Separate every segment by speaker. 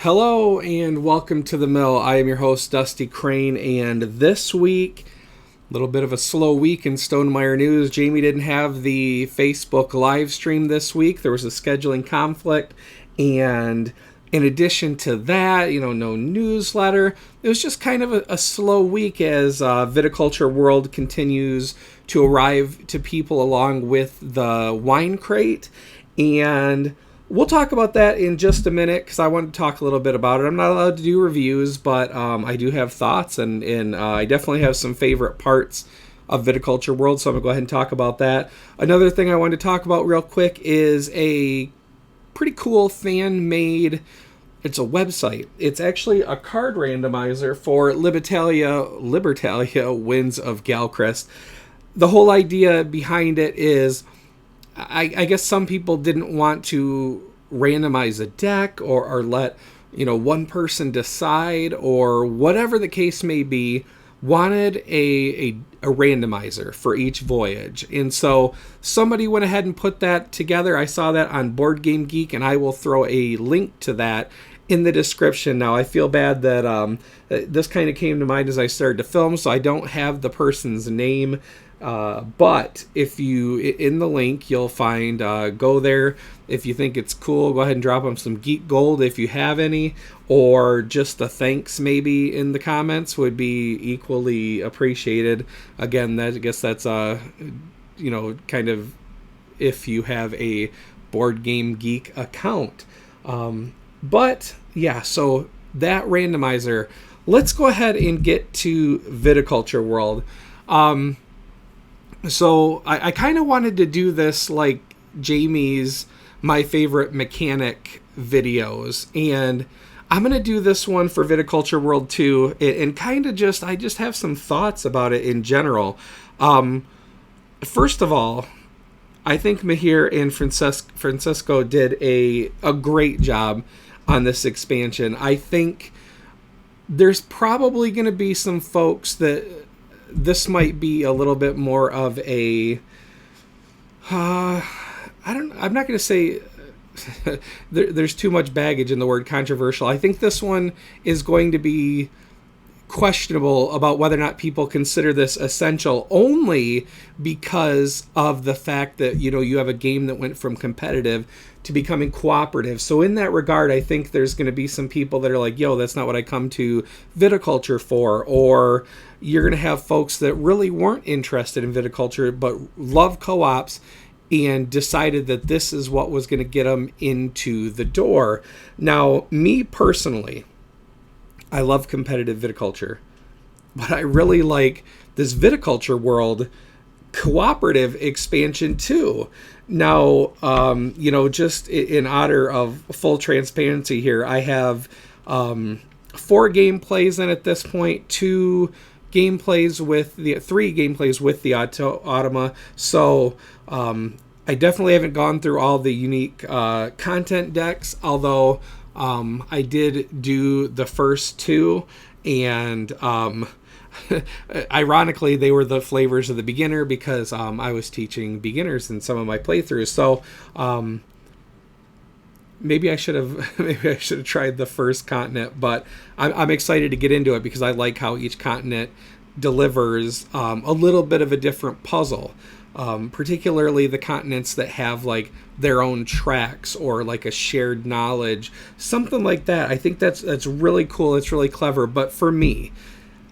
Speaker 1: Hello and welcome to the mill. I am your host, Dusty Crane, and this week, a little bit of a slow week in Stonemeyer news. Jamie didn't have the Facebook live stream this week. There was a scheduling conflict, and in addition to that, no newsletter. It was just kind of a slow week as Viticulture World continues to arrive to people along with the wine crate, and we'll talk about that in just a minute because I want to talk a little bit about it. I'm not allowed to do reviews, but I do have thoughts, and I definitely have some favorite parts of Viticulture World, so I'm going to go ahead and talk about that. Another thing I wanted to talk about real quick is a pretty cool fan-made, it's a website. It's actually a card randomizer for Libertalia Winds of Galecrest. The whole idea behind it is I guess some people didn't want to randomize a deck or let one person decide, or whatever the case may be, wanted a randomizer for each voyage. And so somebody went ahead and put that together. I saw that on Board Game Geek, and I will throw a link to that in the description. Now, I feel bad that this kind of came to mind as I started to film, so I don't have the person's name. But if you, in the link, you'll find, go there. If you think it's cool, go ahead and drop them some GeekGold if you have any, or just a thanks maybe in the comments would be equally appreciated. Again, I guess that's, kind of if you have a Board Game Geek account. But yeah, so that randomizer, let's go ahead and get to Viticulture World. So I kind of wanted to do this like Jamie's My Favorite Mechanic videos, and I'm going to do this one for Viticulture World too, and kind of I just have some thoughts about it in general. First of all, I think Mahir and Francisco did a great job on this expansion. I think there's probably going to be some folks that this might be a little bit more of a I'm not going to say there's too much baggage in the word controversial. I think this one is going to be questionable about whether or not people consider this essential, only because of the fact that you have a game that went from competitive to becoming cooperative. So in that regard, I think there's going to be some people that are like, yo, that's not what I come to viticulture for, or you're going to have folks that really weren't interested in viticulture but love co-ops and decided that this is what was going to get them into the door. Now, me personally, I love competitive viticulture, but I really like this Viticulture World cooperative expansion too. Now, just in honor of full transparency here, I have 4 gameplays in at this point, 3 gameplays with the Automa. So I definitely haven't gone through all the unique content decks, although I did do the first 2, and ironically, they were the flavors of the beginner because I was teaching beginners in some of my playthroughs. So maybe I should have tried the first continent, but I'm excited to get into it because I like how each continent delivers a little bit of a different puzzle. Particularly the continents that have like their own tracks or like a shared knowledge, something like that. I think that's really cool. It's really clever. But for me,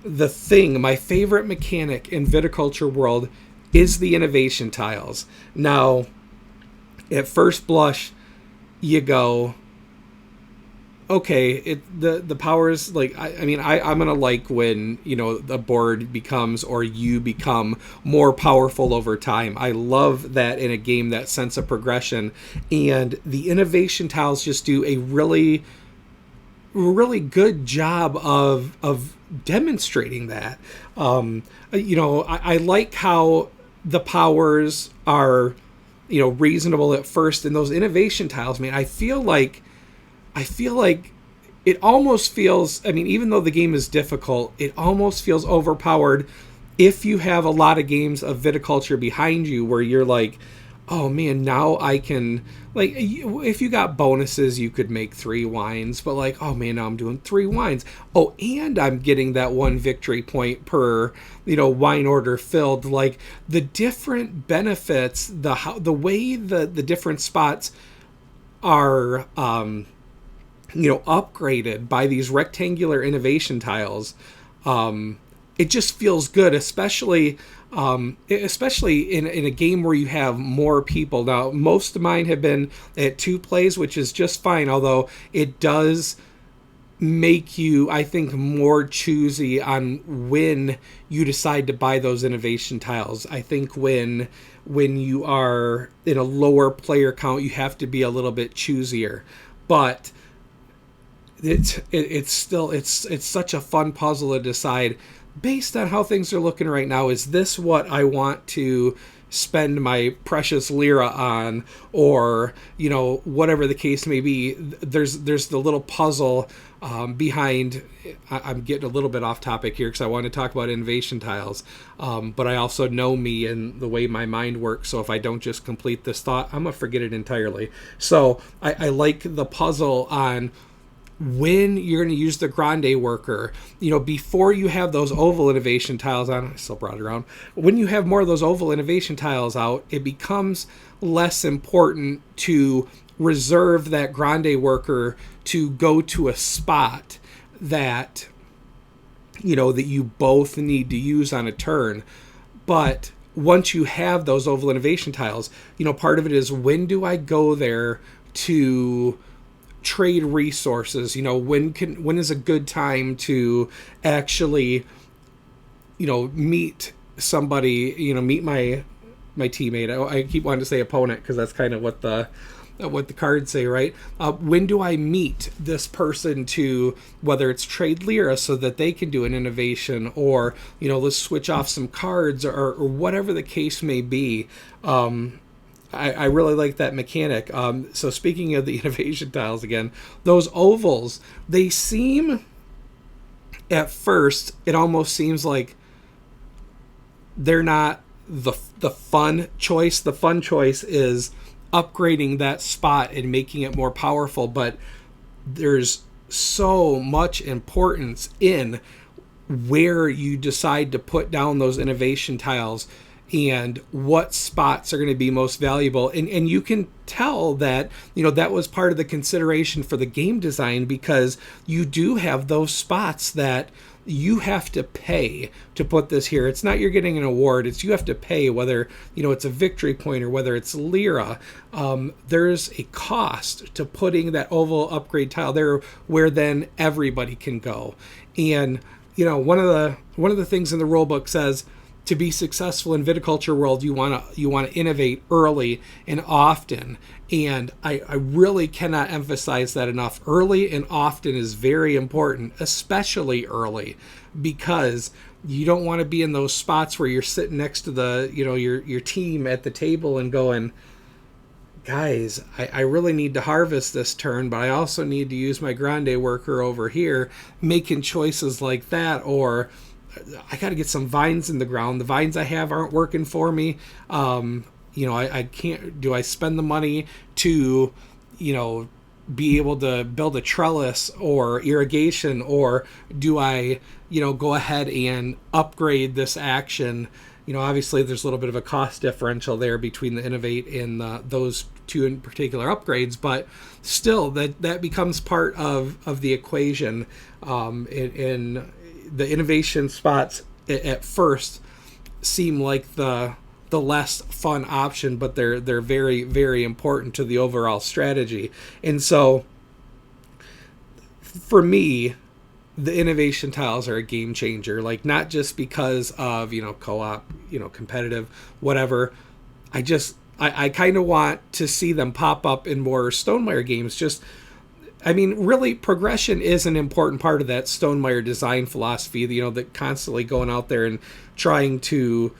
Speaker 1: my favorite mechanic in Viticulture World is the innovation tiles. Now, at first blush, you go, okay, the powers, like, I'm gonna like when the board becomes, or you become, more powerful over time. I love that in a game, that sense of progression, and the innovation tiles just do a really, really good job of demonstrating that. I like how the powers are reasonable at first, and those innovation tiles, man, I feel like it almost feels, even though the game is difficult, it almost feels overpowered if you have a lot of games of viticulture behind you where you're like, oh man, now I can, like, if you got bonuses, you could make 3 wines, but like, oh man, now I'm doing 3 wines. Oh, and I'm getting that 1 victory point per, wine order filled. Like, the different benefits, the way the different spots are, upgraded by these rectangular innovation tiles. It just feels good, especially in a game where you have more people. Now, most of mine have been at 2 plays, which is just fine, although it does make you, I think, more choosy on when you decide to buy those innovation tiles. I think when you are in a lower player count, you have to be a little bit choosier. But it's still it's such a fun puzzle to decide, based on how things are looking right now, is this what I want to spend my precious lira on, or whatever the case may be. There's the little puzzle behind. I'm getting a little bit off topic here because I want to talk about innovation tiles, but I also know me and the way my mind works, so if I don't just complete this thought, I'm gonna forget it entirely. So I like the puzzle on when you're going to use the grande worker. Before you have those oval innovation tiles on, I still brought it around. When you have more of those oval innovation tiles out, it becomes less important to reserve that grande worker to go to a spot that, that you both need to use on a turn. But once you have those oval innovation tiles, part of it is, when do I go there to trade resources? When is a good time to actually meet somebody, meet my teammate. I keep wanting to say opponent because that's kind of what the cards say, right? When do I meet this person to, whether it's trade lira so that they can do an innovation, or let's switch off some cards, or whatever the case may be. I really like that mechanic. So speaking of the innovation tiles again, those ovals, they seem, at first, it almost seems like they're not the fun choice. The fun choice is upgrading that spot and making it more powerful, but there's so much importance in where you decide to put down those innovation tiles and what spots are going to be most valuable. And you can tell that, that was part of the consideration for the game design, because you do have those spots that you have to pay to put this here. It's not you're getting an award, it's you have to pay, whether, it's a victory point or whether it's lira. There's a cost to putting that oval upgrade tile there, where then everybody can go. And, one of the things in the rulebook says, to be successful in Viticulture World, you want to innovate early and often. And I really cannot emphasize that enough. Early and often is very important, especially early, because you don't want to be in those spots where you're sitting next to the, your team at the table and going, guys, I really need to harvest this turn, but I also need to use my grande worker over here, making choices like that. Or I got to get some vines in the ground. The vines I have aren't working for me. I can't. Do I spend the money to, be able to build a trellis or irrigation, or do I, go ahead and upgrade this action? Obviously there's a little bit of a cost differential there between the innovate and those two in particular upgrades, but still that becomes part of the equation. In the innovation spots at first seem like the less fun option, but they're very, very important to the overall strategy. And so for me, the innovation tiles are a game changer, like not just because of, co-op, competitive, whatever. I kind of want to see them pop up in more Stonemaier games. Really, progression is an important part of that Stonemaier design philosophy, that constantly going out there and trying to,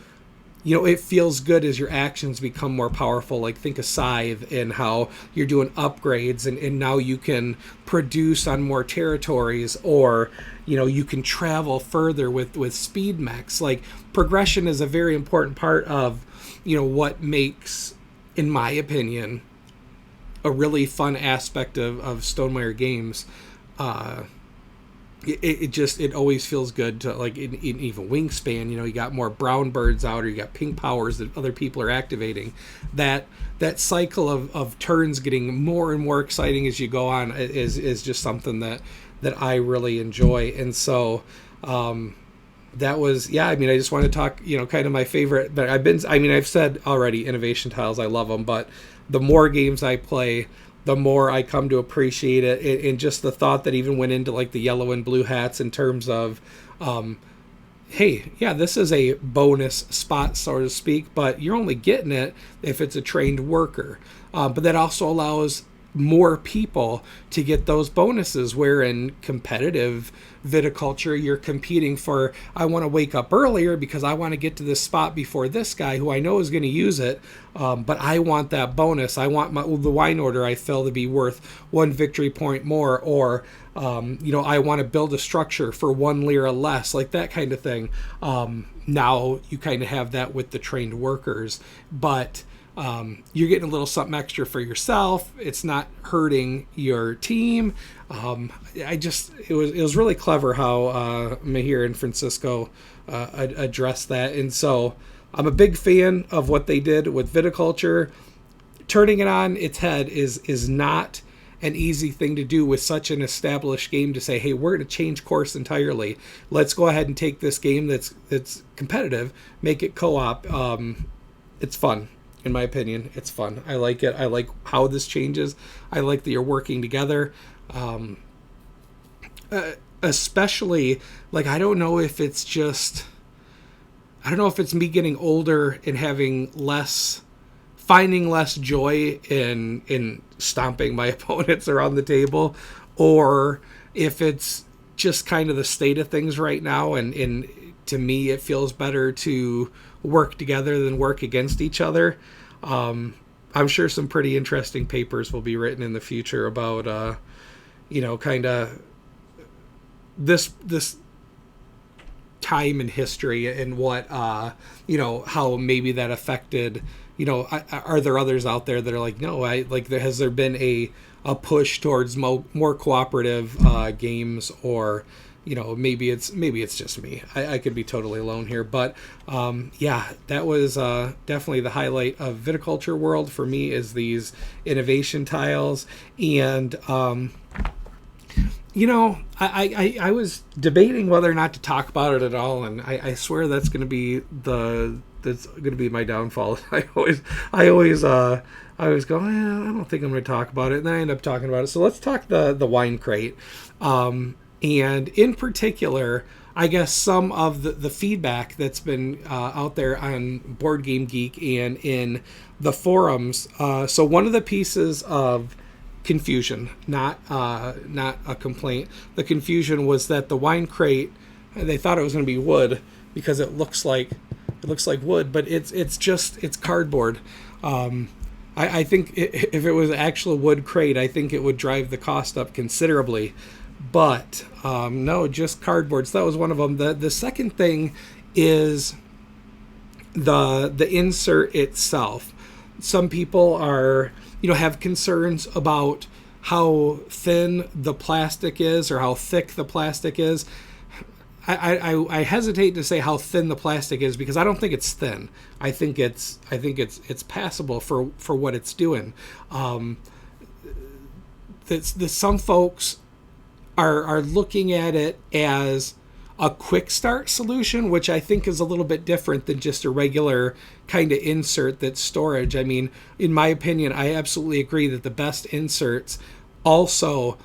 Speaker 1: it feels good as your actions become more powerful. Like, think of Scythe and how you're doing upgrades, and now you can produce on more territories, or, you can travel further with speed mechs. Like, progression is a very important part of, what makes in my opinion, a really fun aspect of Stonemaier games. It always feels good to, like, in even Wingspan, you got more brown birds out, or you got pink powers that other people are activating. That cycle of turns getting more and more exciting as you go on is just something that I really enjoy. And so that was, I just want to talk, kind of my favorite. But I've said already, innovation tiles, I love them, but the more games I play, the more I come to appreciate it. And just the thought that even went into, like, the yellow and blue hats in terms of, hey, this is a bonus spot, so to speak, but you're only getting it if it's a trained worker. But that also allows more people to get those bonuses, where in competitive viticulture, you're competing for, I want to wake up earlier because I want to get to this spot before this guy who I know is going to use it, but I want that bonus. I want the wine order I fill to be worth 1 victory point more, or I want to build a structure for 1 lira less, like that kind of thing. Now you kind of have that with the trained workers, but you're getting a little something extra for yourself. It's not hurting your team. It was really clever how Mahir and Francisco addressed that. And so I'm a big fan of what they did with viticulture. Turning it on its head is not an easy thing to do with such an established game, to say, hey, we're going to change course entirely. Let's go ahead and take this game that's competitive, make it co-op. It's fun. In my opinion, it's fun. I like it. I like how this changes. I like that you're working together. Especially, like, I don't know if it's me getting older and finding less joy in stomping my opponents around the table, or if it's just kind of the state of things right now. And to me, it feels better to work together than work against each other. I'm sure some pretty interesting papers will be written in the future about, kind of this time in history and what, how maybe that affected, are there others out there that are like, no, has there been a push towards more cooperative games, or maybe it's just me. I could be totally alone here, but that was definitely the highlight of Viticulture World for me, is these innovation tiles. And I was debating whether or not to talk about it at all, and I swear that's going to be my downfall. I always go, I don't think I'm going to talk about it, and then I end up talking about it. So let's talk the wine crate. And in particular, I guess some of the feedback that's been out there on Board Game Geek and in the forums. So one of the pieces of confusion, not a complaint, the confusion was that the wine crate, they thought it was going to be wood because it looks like wood, but it's cardboard. I think if it was actual wood crate, I think it would drive the cost up considerably. But no, just cardboard. So that was one of them. The second thing is the insert itself. Some people have concerns about how thin the plastic is, or how thick the plastic is. I hesitate to say how thin the plastic is, because I don't think it's thin. I think it's passable for what it's doing. Some folks are looking at it as a quick start solution, which I think is a little bit different than just a regular kind of insert that's storage. I mean, in my opinion, I absolutely agree that the best inserts also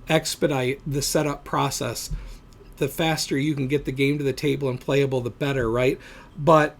Speaker 1: expedite the setup process. The faster you can get the game to the table and playable, the better, right? But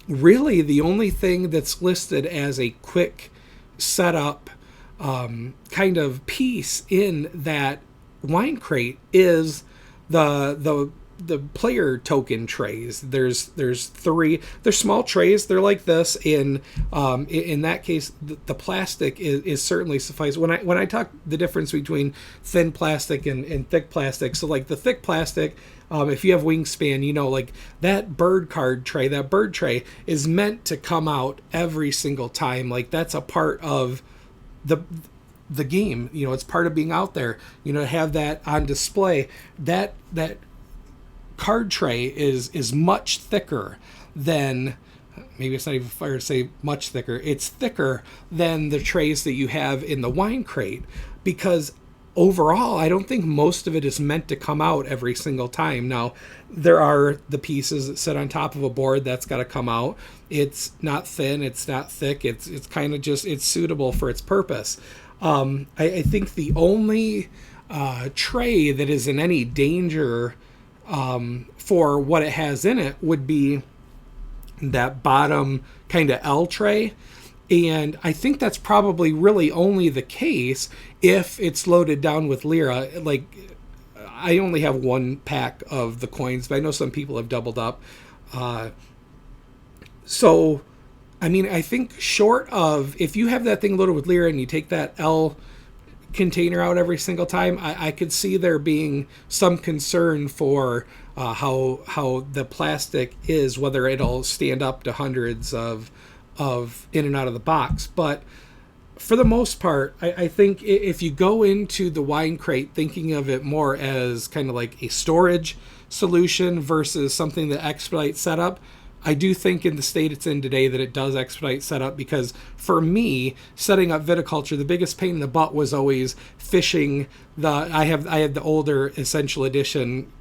Speaker 1: really, the only thing that's listed as a quick setup kind of piece in that wine crate is the the player token trays. There's three. They're small trays. They're like this. In that case, the plastic is certainly suffice. When I talk the difference between thin plastic and thick plastic, so like the thick plastic, if you have Wingspan, you know, like that bird card tray, that bird tray is meant to come out every single time. Like that's a part of the game. You know, it's part of being out there. You know, to have that on display. That card tray is much thicker than, maybe it's not even fair to say much thicker. It's thicker than the trays that you have in the wine crate, because overall, I don't think most of it is meant to come out every single time. Now, there are the pieces that sit on top of a board that's got to come out. It's not thin, it's not thick. It's kind of just, it's suitable for its purpose. I think the only tray that is in any danger for what it has in it would be that bottom kind of L tray. And I think that's probably really only the case if it's loaded down with lira. Like, I only have one pack of the coins, but I know some people have doubled up. So, I mean, I think short of, if you have that thing loaded with lira and you take that L container out every single time, I could see there being some concern for how the plastic is, whether it'll stand up to hundreds of in and out of the box. But for the most part, I think if you go into the wine crate thinking of it more as kind of like a storage solution versus something that expedites setup, I do think in the state it's in today that it does expedite setup, because for me, setting up Viticulture, the biggest pain in the butt was always fishing I had the older Essential Edition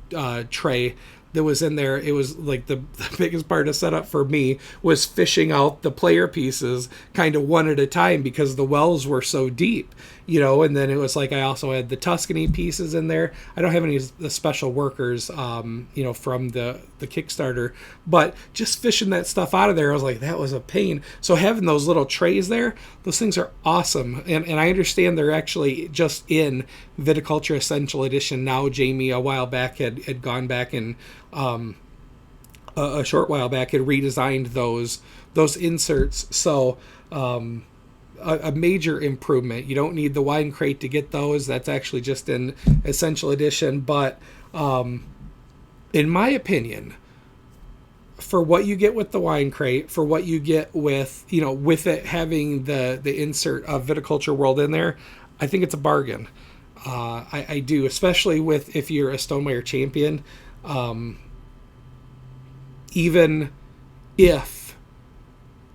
Speaker 1: tray that was in there. It was like the biggest part of setup for me was fishing out the player pieces kind of one at a time, because the wells were so deep, you know. And then it was like I also had the Tuscany pieces in there. I don't have any of the special workers, you know, from the Kickstarter, but just fishing that stuff out of there, I was like, that was a pain. So having those little trays there, those things are awesome. And I understand they're actually just in Viticulture Essential Edition now. Jamie a while back had gone back and a short while back had redesigned those inserts. So a major improvement. You don't need the wine crate to get those. That's actually just in Essential Edition. But in my opinion, for what you get with the wine crate, for what you get with, you know, with it having the insert of Viticulture World in there, I think it's a bargain. I do, especially with, if you're a Stonemaier champion. Even if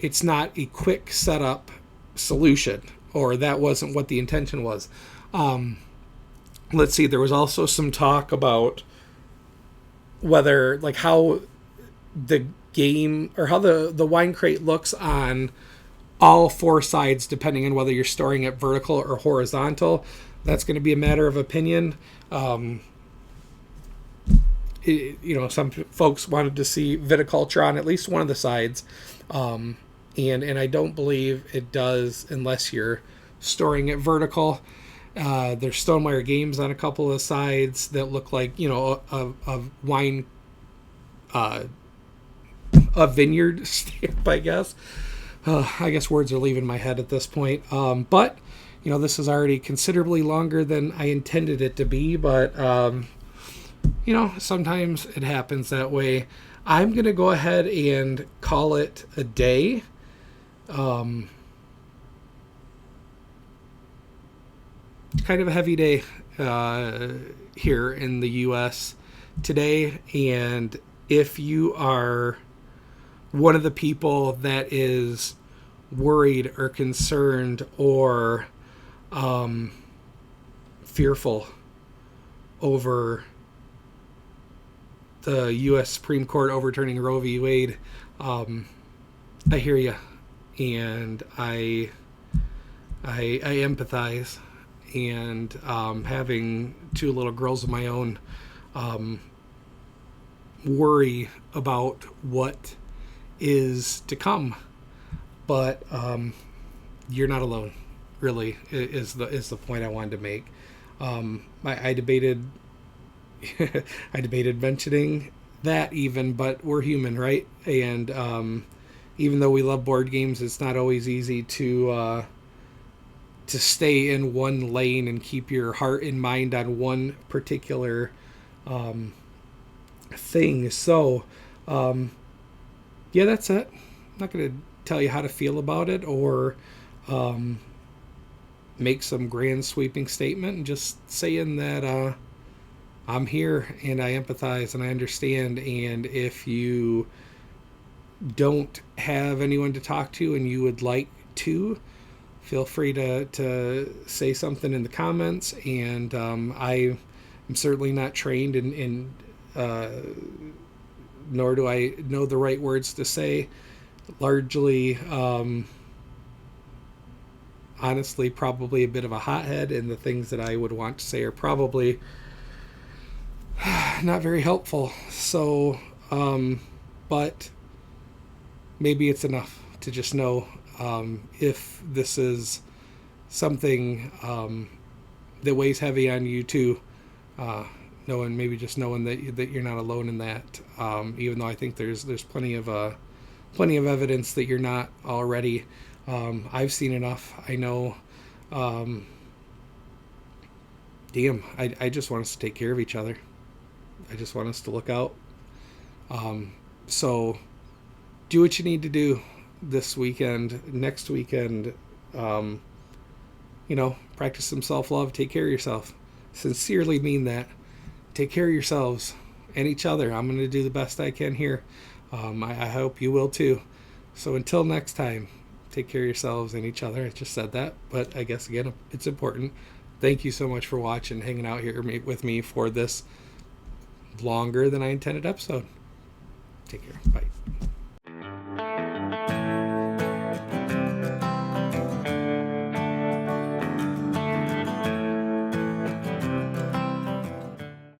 Speaker 1: it's not a quick setup solution, or that wasn't what the intention was. Let's see, there was also some talk about whether, like, how the game, or how the wine crate looks on all four sides, depending on whether you're storing it vertical or horizontal. That's going to be a matter of opinion. You know, some folks wanted to see Viticulture on at least one of the sides, and I don't believe it does unless you're storing it vertical. There's Stonemaier games on a couple of the sides that look like, you know, a wine, a vineyard stamp, I guess. I guess words are leaving my head at this point. But, you know, this is already considerably longer than I intended it to be, but you know, sometimes it happens that way. I'm going to go ahead and call it a day. Kind of a heavy day here in the U.S. today. And if you are one of the people that is worried or concerned or fearful over the U.S. Supreme Court overturning Roe v. Wade, I hear you, and I empathize. And having two little girls of my own, worry about what is to come. But you're not alone, really, is the point I wanted to make. I debated, I debated mentioning that even, but we're human, right? And even though we love board games, it's not always easy to stay in one lane and keep your heart and mind on one particular thing. So, yeah, that's it. I'm not going to tell you how to feel about it or make some grand sweeping statement. And just saying that I'm here and I empathize and I understand. And if you don't have anyone to talk to and you would like to, feel free to say something in the comments. And I am certainly not trained in nor do I know the right words to say. Largely, honestly, probably a bit of a hothead, and the things that I would want to say are probably not very helpful. So, but maybe it's enough to just know if this is something that weighs heavy on you too. Maybe just knowing that you're not alone in that. Even though I think there's plenty of evidence that you're not already. I've seen enough. I know. I just want us to take care of each other. I just want us to look out. So do what you need to do this weekend, next weekend. Practice some self-love. Take care of yourself. Sincerely mean that. Take care of yourselves and each other. I'm going to do the best I can here. I hope you will too. So until next time, take care of yourselves and each other. I just said that, but I guess again, it's important. Thank you so much for watching, hanging out here with me for this longer than I intended episode. Take care. Bye.